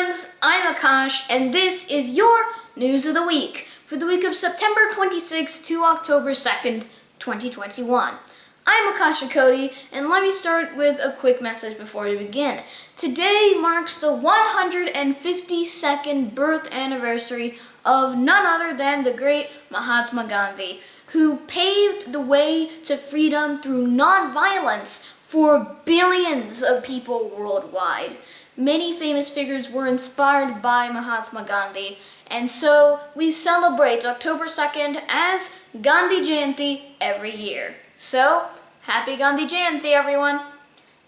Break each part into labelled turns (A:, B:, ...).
A: friends, I'm Akash, and this is your News of the Week for the week of September 26th to October 2nd, 2021. I'm Akash Cody, and let me start with a quick message before we begin. Today marks the 152nd birth anniversary of none other than the great Mahatma Gandhi, who paved the way to freedom through nonviolence for billions of people worldwide. Many famous figures were inspired by Mahatma Gandhi, and so we celebrate October 2nd as Gandhi Jayanti every year. So, happy Gandhi Jayanti, everyone!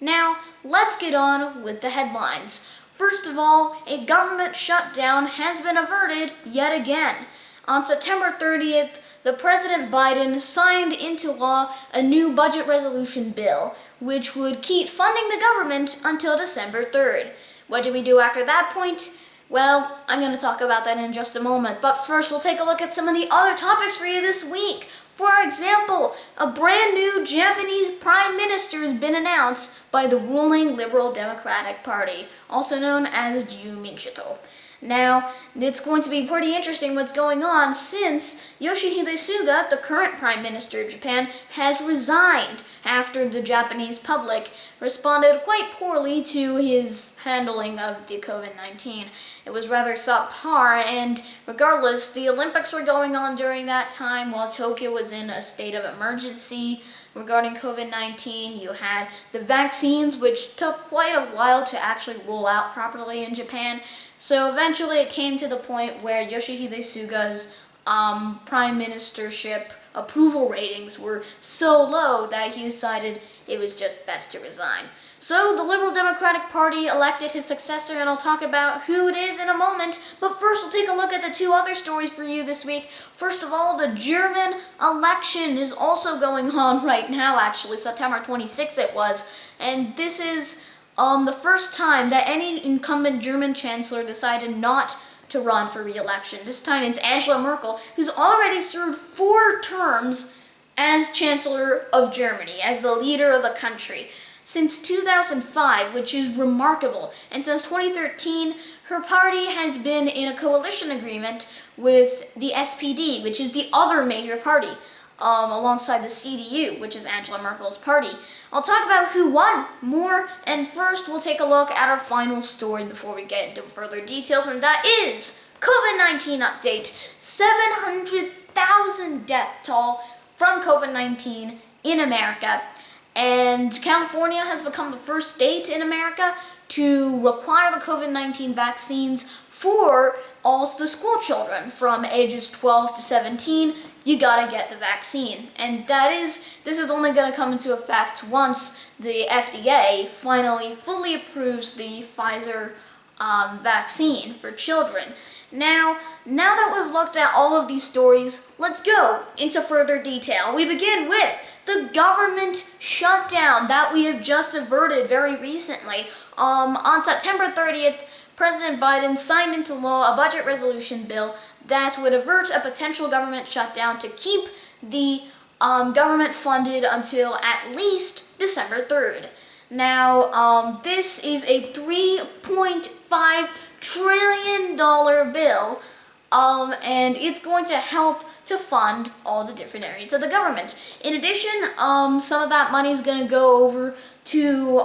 A: Now, let's get on with the headlines. First of all, a government shutdown has been averted yet again. On September 30th, the President Biden signed into law a new budget resolution bill, which would keep funding the government until December 3rd. What do we do after that point? Well, I'm going to talk about that in just a moment, but first we'll take a look at some of the other topics for you this week. For example, a brand new Japanese Prime Minister has been announced by the ruling Liberal Democratic Party, also known as Juminshito. Now, it's going to be pretty interesting what's going on since Yoshihide Suga, the current Prime Minister of Japan, has resigned after the Japanese public responded quite poorly to his handling of the COVID-19. It was rather subpar, and regardless, the Olympics were going on during that time while Tokyo was in a state of emergency. Regarding COVID-19, you had the vaccines, which took quite a while to actually roll out properly in Japan. So eventually it came to the point where Yoshihide Suga's prime ministership approval ratings were so low that he decided it was just best to resign. So the Liberal Democratic Party elected his successor, and I'll talk about who it is in a moment. But first, we'll take a look at the two other stories for you this week. First of all, the German election is also going on right now, actually. September 26th it was. And this is the first time that any incumbent German chancellor decided not to run for re-election. This time it's Angela Merkel, who's already served 4 terms as Chancellor of Germany, as the leader of the country, since 2005, which is remarkable. And since 2013, her party has been in a coalition agreement with the SPD, which is the other major party, alongside the CDU, which is Angela Merkel's party. I'll talk about who won more, and first we'll take a look at our final story before we get into further details, and that is COVID-19 update. 700,000 death toll from COVID-19 in America, and California has become the first state in America to require the COVID-19 vaccines for all the school children from ages 12 to 17. You gotta get the vaccine. And this is only gonna come into effect once the FDA finally fully approves the Pfizer vaccine for children. Now that we've looked at all of these stories, let's go into further detail. We begin with the government shutdown that we have just averted very recently. On September 30th, President Biden signed into law a budget resolution bill that would avert a potential government shutdown to keep the government funded until at least December 3rd. Now, this is a $3.5 trillion bill, and it's going to help to fund all the different areas of the government. In addition, some of that money is going to go over to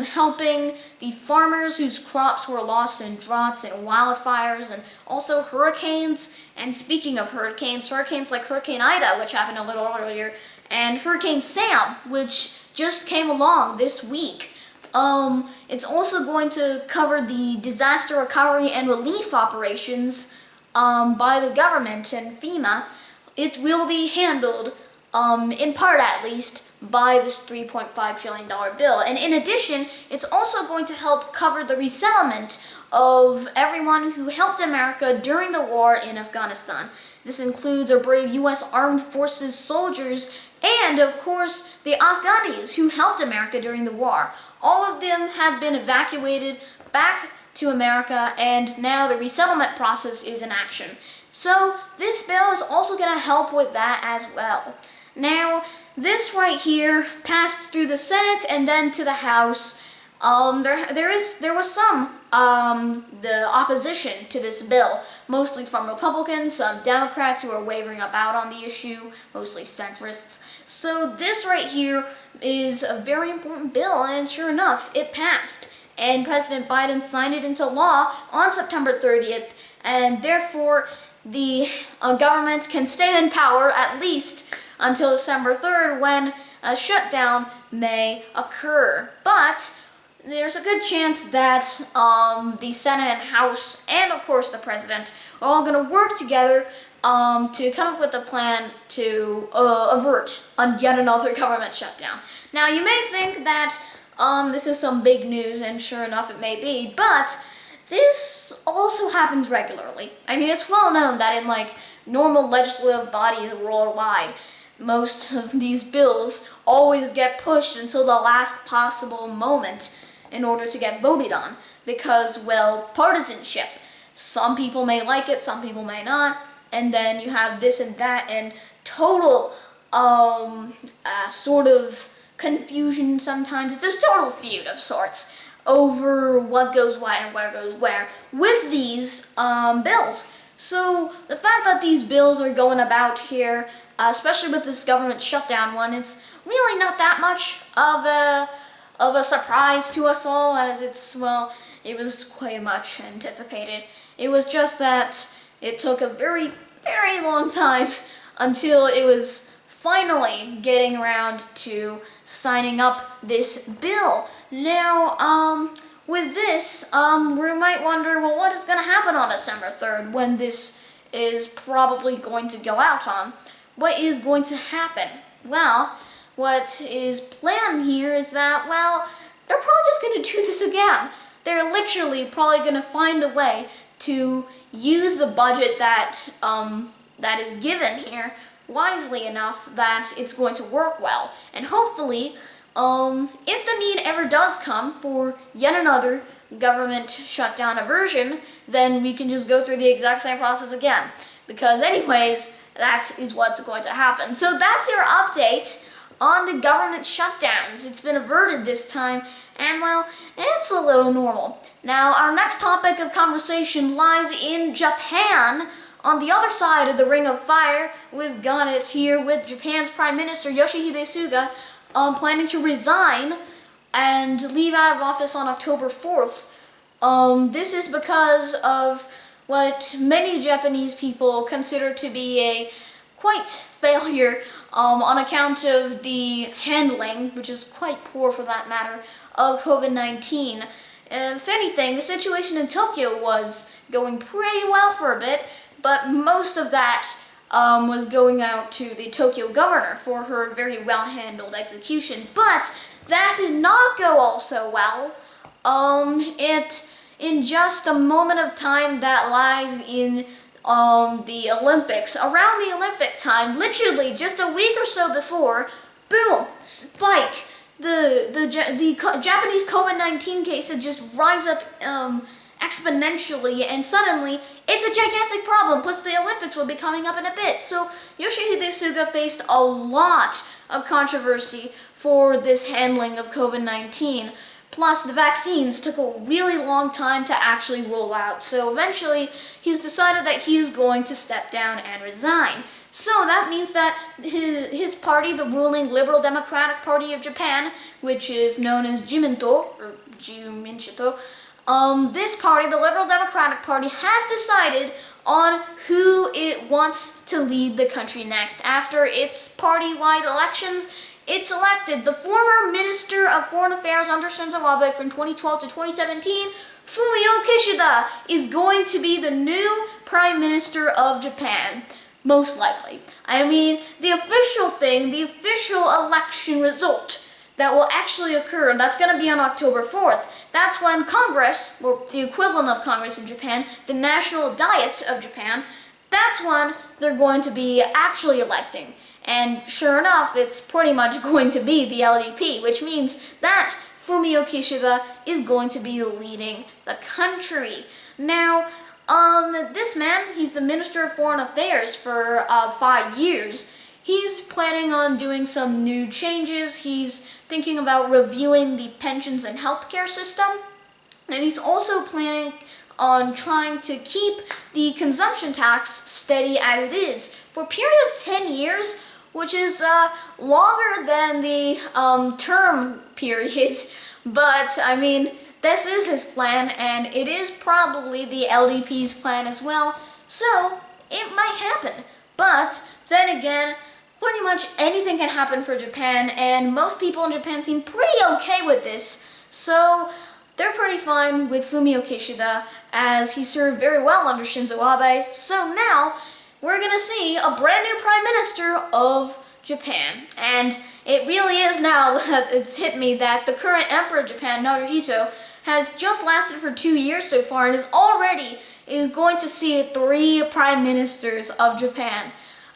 A: helping the farmers whose crops were lost in droughts and wildfires, and also hurricanes. And speaking of hurricanes like Hurricane Ida, which happened a little earlier, and Hurricane Sam, which just came along this week. It's also going to cover the disaster recovery and relief operations by the government and FEMA. It will be handled, in part at least, by this $3.5 trillion bill. And in addition, it's also going to help cover the resettlement of everyone who helped America during the war in Afghanistan. This includes our brave U.S. Armed Forces soldiers and, of course, the Afghanis who helped America during the war. All of them have been evacuated back to America, and now the resettlement process is in action. So this bill is also going to help with that as well. Now, this right here passed through the Senate and then to the House There was some the opposition to this bill, mostly from Republicans, some Democrats who are wavering about on the issue, mostly centrists. So this right here is a very important bill, and sure enough, it passed. And President Biden signed it into law on September 30th, and therefore the government can stay in power at least until December 3rd, when a shutdown may occur. But there's a good chance that the Senate and House, and of course the President, are all going to work together to come up with a plan to avert yet another government shutdown. Now, you may think that this is some big news, and sure enough it may be, but this also happens regularly. I mean, it's well known that in like normal legislative bodies worldwide, most of these bills always get pushed until the last possible moment in order to get voted on because, well, partisanship. Some people may like it, some people may not, and then you have this and that and total sort of confusion sometimes. It's a total feud of sorts over what goes what and where goes where with these bills. So the fact that these bills are going about here, especially with this government shutdown one, it's really not that much of a surprise to us all, as it was quite much anticipated. It was just that it took a very, very long time until it was finally getting around to signing up this bill. Now, with this, we might wonder, well, what is going to happen on December 3rd when this is probably going to go out on? What is going to happen? Well, what is planned here is that, well, they're probably just going to do this again. They're literally probably going to find a way to use the budget that that is given here wisely enough that it's going to work well. And hopefully, if the need ever does come for yet another government shutdown aversion, then we can just go through the exact same process again. Because anyways, that is what's going to happen. So that's your update on the government shutdowns. It's been averted this time, and well, it's a little normal. Now, our next topic of conversation lies in Japan. On the other side of the Ring of Fire, we've got it here with Japan's Prime Minister Yoshihide Suga planning to resign and leave out of office on October 4th. This is because of what many Japanese people consider to be a quite failure on account of the handling, which is quite poor for that matter, of COVID-19. If anything, the situation in Tokyo was going pretty well for a bit, but most of that was going out to the Tokyo governor for her very well-handled execution. But that did not go all so well. In just a moment of time that lies in the Olympics, around the Olympic time, literally just a week or so before, boom, spike. The Japanese COVID-19 cases just rise up exponentially, and suddenly it's a gigantic problem. Plus, the Olympics will be coming up in a bit. So Yoshihide Suga faced a lot of controversy for this handling of COVID-19. Plus, the vaccines took a really long time to actually roll out. So eventually, he's decided that he's going to step down and resign. So that means that his party, the ruling Liberal Democratic Party of Japan, which is known as Jiminto, or Juminshito, this party, the Liberal Democratic Party, has decided on who it wants to lead the country next. After its party-wide elections, it selected the former Minister of Foreign Affairs under Shinzo Abe from 2012 to 2017, Fumio Kishida, is going to be the new Prime Minister of Japan. Most likely. I mean, the official thing, the official election result that will actually occur, and that's going to be on October 4th. That's when Congress, or the equivalent of Congress in Japan, the National Diet of Japan, that's when they're going to be actually electing. And sure enough, it's pretty much going to be the LDP, which means that Fumio Kishida is going to be leading the country. Now, this man, he's the Minister of Foreign Affairs for 5 years. he's planning on doing some new changes. He's thinking about reviewing the pensions and healthcare system. And he's also planning on trying to keep the consumption tax steady as it is for a period of 10 years, which is longer than the term period. But, I mean, this is his plan, and it is probably the LDP's plan as well, so it might happen. But, then again, pretty much anything can happen for Japan, and most people in Japan seem pretty okay with this, so they're pretty fine with Fumio Kishida, as he served very well under Shinzo Abe. So now, we're gonna see a brand new Prime Minister of Japan. And it really is now that it's hit me that the current Emperor of Japan, Naruhito, has just lasted for 2 years so far and is going to see 3 Prime Ministers of Japan.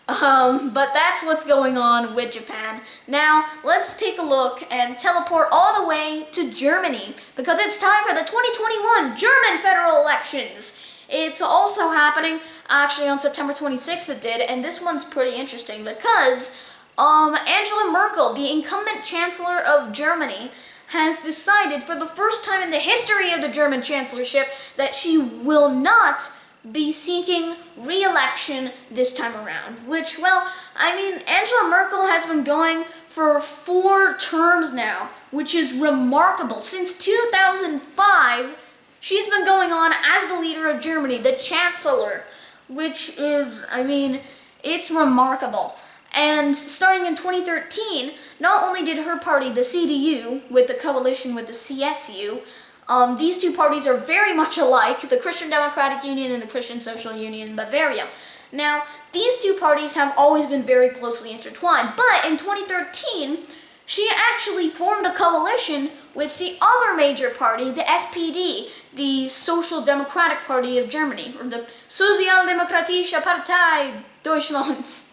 A: But that's what's going on with Japan. Now, let's take a look and teleport all the way to Germany, because it's time for the 2021 German federal elections. It's also happening, actually, on September 26th it did, and this one's pretty interesting because Angela Merkel, the incumbent Chancellor of Germany, has decided for the first time in the history of the German Chancellorship that she will not be seeking re-election this time around, which, well, I mean, Angela Merkel has been going for 4 terms now, which is remarkable. Since 2005, she's been going on as the leader of Germany, the Chancellor, which is, I mean, it's remarkable. And starting in 2013, not only did her party, the CDU, with the coalition with the CSU, these two parties are very much alike, the Christian Democratic Union and the Christian Social Union in Bavaria. Now, these two parties have always been very closely intertwined, but in 2013, she actually formed a coalition with the other major party, the SPD, the Social Democratic Party of Germany, or the Sozialdemokratische Partei Deutschlands,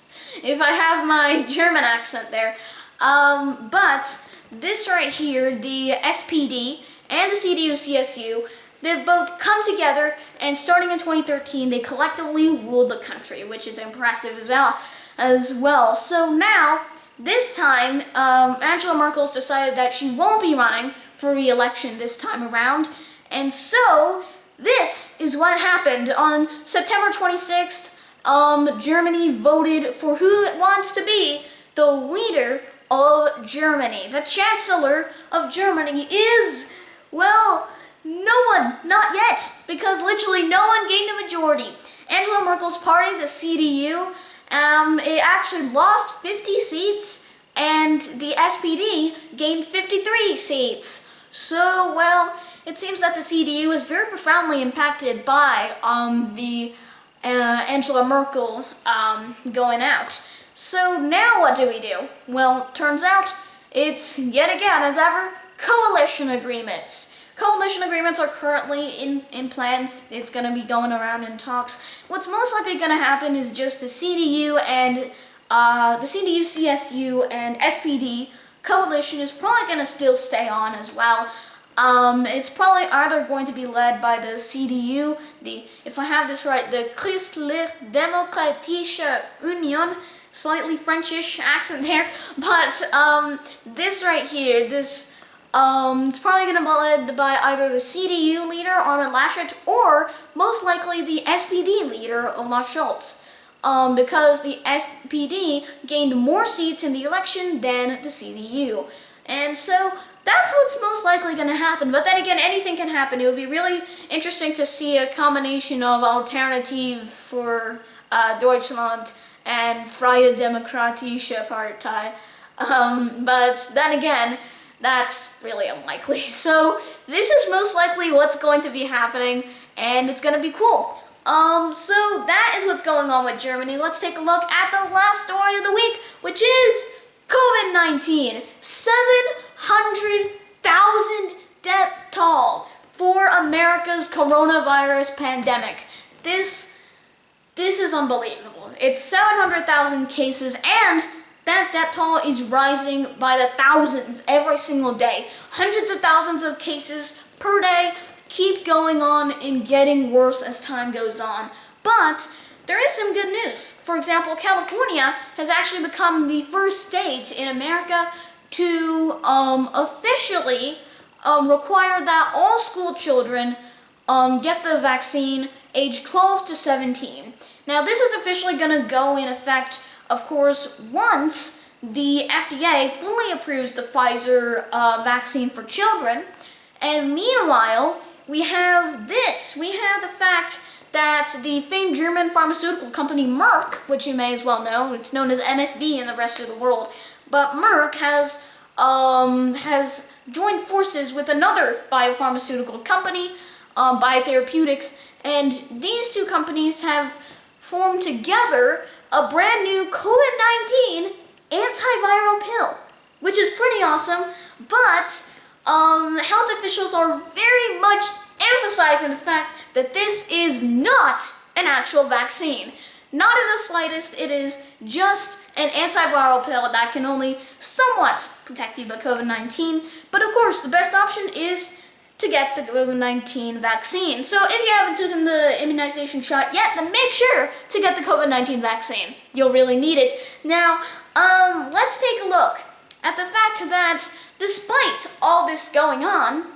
A: if I have my German accent there. But this right here, the SPD and the CDU-CSU, they've both come together, and starting in 2013, they collectively ruled the country, which is impressive as well. So now, this time, Angela Merkel's decided that she won't be running for re-election this time around, and so this is what happened. On September 26th, Germany voted for who it wants to be the leader of Germany. The Chancellor of Germany is, well, no one, not yet, because literally no one gained a majority. Angela Merkel's party, the CDU, it actually lost 50 seats, and the SPD gained 53 seats. So, well, it seems that the CDU is very profoundly impacted by the Angela Merkel going out. So now what do we do? Well, turns out it's, yet again, as ever, coalition agreements. Coalition agreements are currently in plans. It's going to be going around in talks. What's most likely going to happen is just the CDU and the CDU, CSU, and SPD coalition is probably going to still stay on as well. It's probably either going to be led by the CDU, if I have this right, the Christlich-Demokratische Union, slightly Frenchish accent there, but this right here, it's probably going to be led by either the CDU leader, Armin Laschet, or most likely the SPD leader, Olaf Scholz, because the SPD gained more seats in the election than the CDU. And so that's what's most likely going to happen. But then again, anything can happen. It would be really interesting to see a combination of Alternative for Deutschland and Freie Demokratische Partei. But then again, that's really unlikely. So this is most likely what's going to be happening, and it's going to be cool. So that is what's going on with Germany. Let's take a look at the last story of the week, which is COVID-19. 700,000 death toll for America's coronavirus pandemic. This is unbelievable. It's 700,000 cases, and that death toll is rising by the thousands every single day. Hundreds of thousands of cases per day keep going on and getting worse as time goes on. But there is some good news. For example, California has actually become the first state in America to officially require that all school children get the vaccine age 12 to 17. Now, this is officially going to go in effect, of course, once the FDA fully approves the Pfizer vaccine for children. And meanwhile, we have this. We have the fact that the famed German pharmaceutical company Merck, which you may as well know, it's known as MSD in the rest of the world, but Merck has joined forces with another biopharmaceutical company, Biotherapeutics, and these two companies have formed together a brand new COVID-19 antiviral pill, which is pretty awesome, but health officials are very much emphasizing the fact that this is not an actual vaccine. Not in the slightest. It is just an antiviral pill that can only somewhat protect you by COVID-19. But of course, the best option is to get the COVID-19 vaccine. So if you haven't taken the immunization shot yet, then make sure to get the COVID-19 vaccine. You'll really need it. Now, let's take a look at the fact that despite all this going on,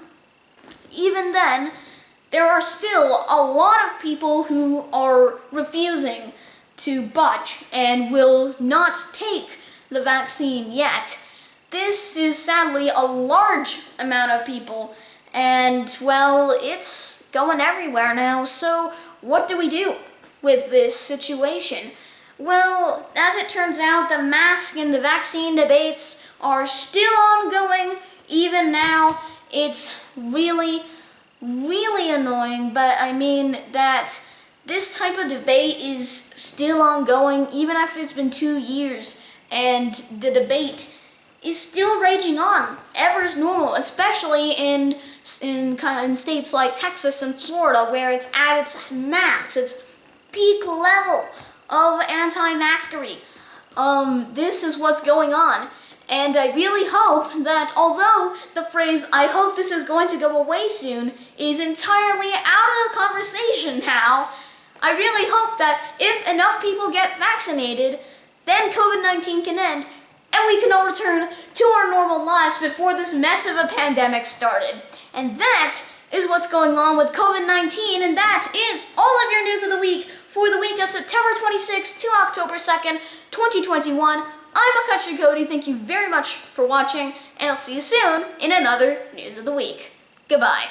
A: even then, there are still a lot of people who are refusing to budge and will not take the vaccine yet. This is sadly a large amount of people, and well, it's going everywhere now. So what do we do with this situation? Well, as it turns out, the mask and the vaccine debates are still ongoing. Even now, it's really annoying, but I mean that this type of debate is still ongoing even after it's been 2 years, and the debate is still raging on, ever as normal, especially in states like Texas and Florida, where it's at its max, its peak level of anti-maskery. This is what's going on. And I really hope that although the phrase, "I hope this is going to go away soon," is entirely out of the conversation now, I really hope that if enough people get vaccinated, then COVID-19 can end, and we can all return to our normal lives before this mess of a pandemic started. And that is what's going on with COVID-19, and that is all of your news of the week for the week of September 26th to October 2nd, 2021. I'm Akashi Cody. Thank you very much for watching, and I'll see you soon in another News of the Week. Goodbye.